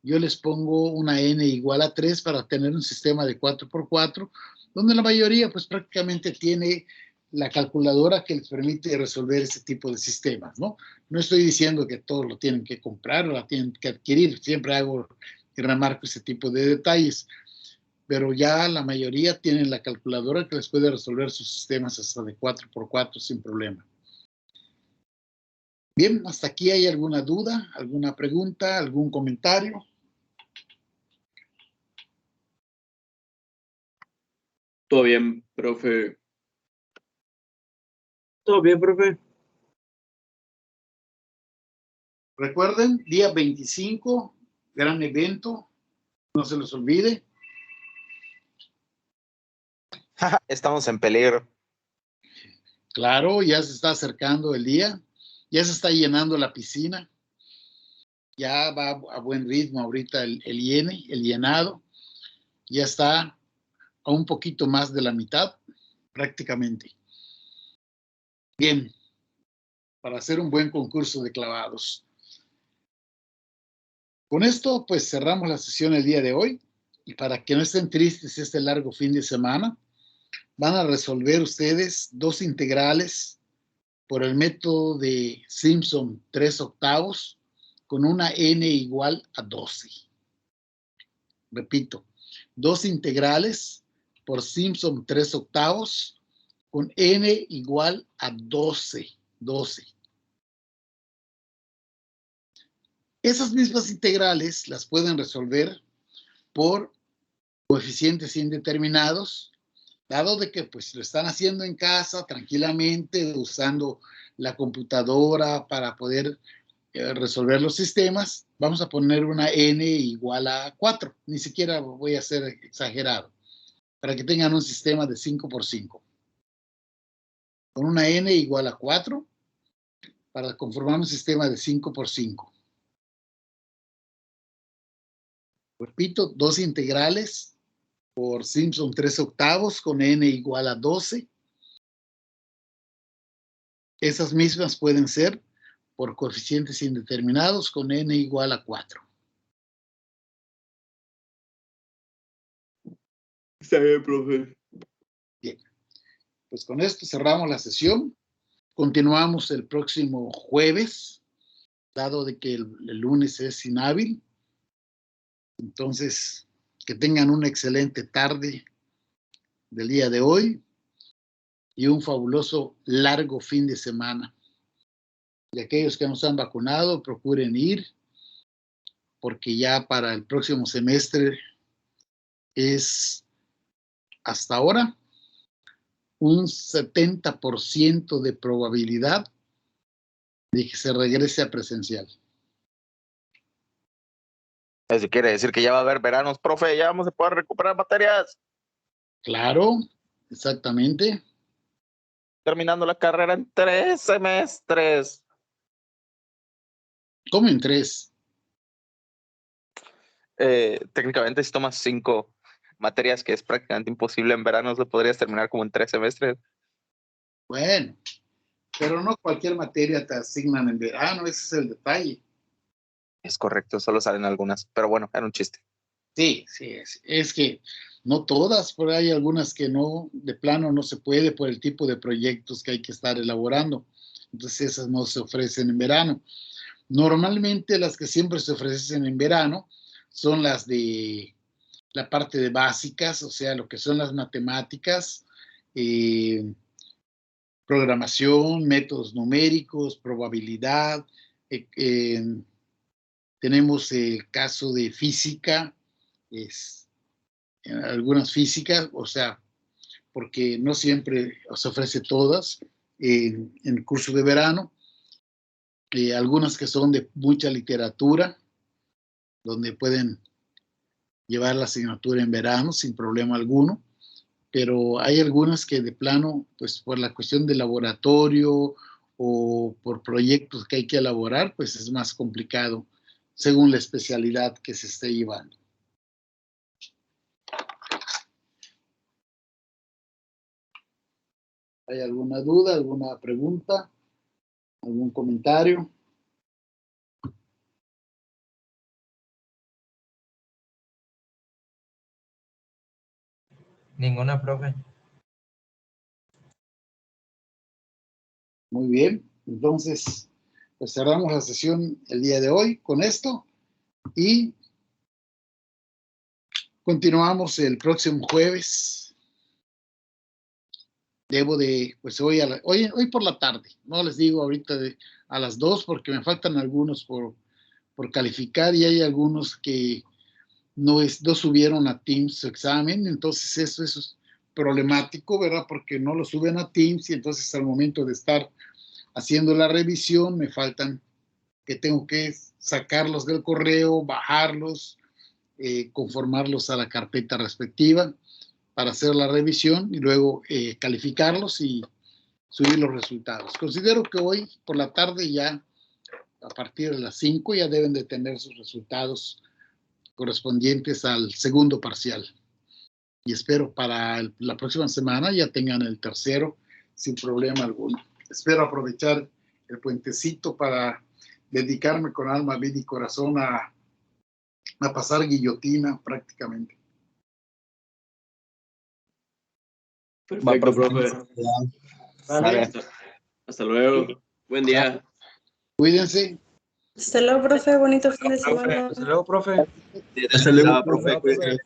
yo les pongo una n igual a 3 para tener un sistema de 4x4, donde la mayoría pues prácticamente tiene la calculadora que les permite resolver ese tipo de sistemas, ¿no? No estoy diciendo que todos lo tienen que comprar o la tienen que adquirir, siempre hago y remarco ese tipo de detalles, pero ya la mayoría tienen la calculadora que les puede resolver sus sistemas hasta de 4x4 sin problema. Bien, hasta aquí hay alguna duda, alguna pregunta, algún comentario. Todo bien, profe. Todo bien, profe. Recuerden, día 25, gran evento, no se les olvide. Estamos en peligro. Claro, ya se está acercando el día, ya se está llenando la piscina, ya va a buen ritmo ahorita el llenado, ya está a un poquito más de la mitad, prácticamente. Bien, para hacer un buen concurso de clavados. Con esto, pues cerramos la sesión el día de hoy, y para que no estén tristes este largo fin de semana, van a resolver ustedes 2 integrales por el método de Simpson 3/8 con una n igual a 12. Repito, 2 integrales por Simpson 3/8 con n igual a 12. Esas mismas integrales las pueden resolver por coeficientes indeterminados, dado de que pues lo están haciendo en casa tranquilamente, usando la computadora para poder resolver los sistemas. Vamos a poner una n igual a 4, ni siquiera voy a ser exagerado, para que tengan un sistema de 5×5. Con una n igual a 4, para conformar un sistema de 5×5. Repito, dos integrales por Simpson 3/8 con n igual a 12. Esas mismas pueden ser por coeficientes indeterminados con n igual a 4. Está bien, profe. Bien, pues con esto cerramos la sesión. Continuamos el próximo jueves, dado de que el lunes es inhábil. Entonces, que tengan una excelente tarde del día de hoy y un fabuloso largo fin de semana. Y aquellos que no se han vacunado, procuren ir, porque ya para el próximo semestre es, hasta ahora, un 70% de probabilidad de que se regrese a presencial. Eso quiere decir que ya va a haber veranos, profe, ya vamos a poder recuperar materias. Claro, exactamente. Terminando la carrera en 3 semestres. ¿Cómo en 3? Técnicamente, si tomas 5 materias, que es prácticamente imposible en verano, lo podrías terminar como en 3 semestres. Bueno, pero no cualquier materia te asignan en verano, ese es el detalle. Es correcto, solo salen algunas, pero bueno, era un chiste. Sí, es que no todas, pero hay algunas que no, de plano no se puede por el tipo de proyectos que hay que estar elaborando. Entonces esas no se ofrecen en verano. Normalmente las que siempre se ofrecen en verano son las de la parte de básicas, o sea, lo que son las matemáticas, programación, métodos numéricos, probabilidad. Tenemos el caso de física, algunas físicas, o sea, porque no siempre se ofrece todas en el curso de verano. Algunas que son de mucha literatura, donde pueden llevar la asignatura en verano sin problema alguno, pero hay algunas que de plano, pues por la cuestión de laboratorio o por proyectos que hay que elaborar, pues es más complicado según la especialidad que se esté llevando. ¿Hay alguna duda, alguna pregunta, algún comentario? Ninguna, profe. Muy bien, entonces pues cerramos la sesión el día de hoy con esto y continuamos el próximo jueves. Debo de, pues hoy por la tarde, no les digo ahorita a las 2 porque me faltan algunos por calificar y hay algunos que no subieron a Teams su examen, entonces eso es problemático, ¿verdad? Porque no lo suben a Teams y entonces al momento de estar haciendo la revisión me faltan, que tengo que sacarlos del correo, bajarlos, conformarlos a la carpeta respectiva para hacer la revisión y luego calificarlos y subir los resultados. Considero que hoy por la tarde ya, a partir de las 5, ya deben de tener sus resultados correspondientes al segundo parcial. Y espero para la próxima semana ya tengan el tercero sin problema alguno. Espero aprovechar el puentecito para dedicarme con alma, vida y corazón a pasar guillotina prácticamente. Perfecto, profe. ¿Vale? Hasta luego. Buen día. Cuídense. Hasta luego, profe. Bonito fin de semana. Hasta luego, profe. Hasta luego, profe.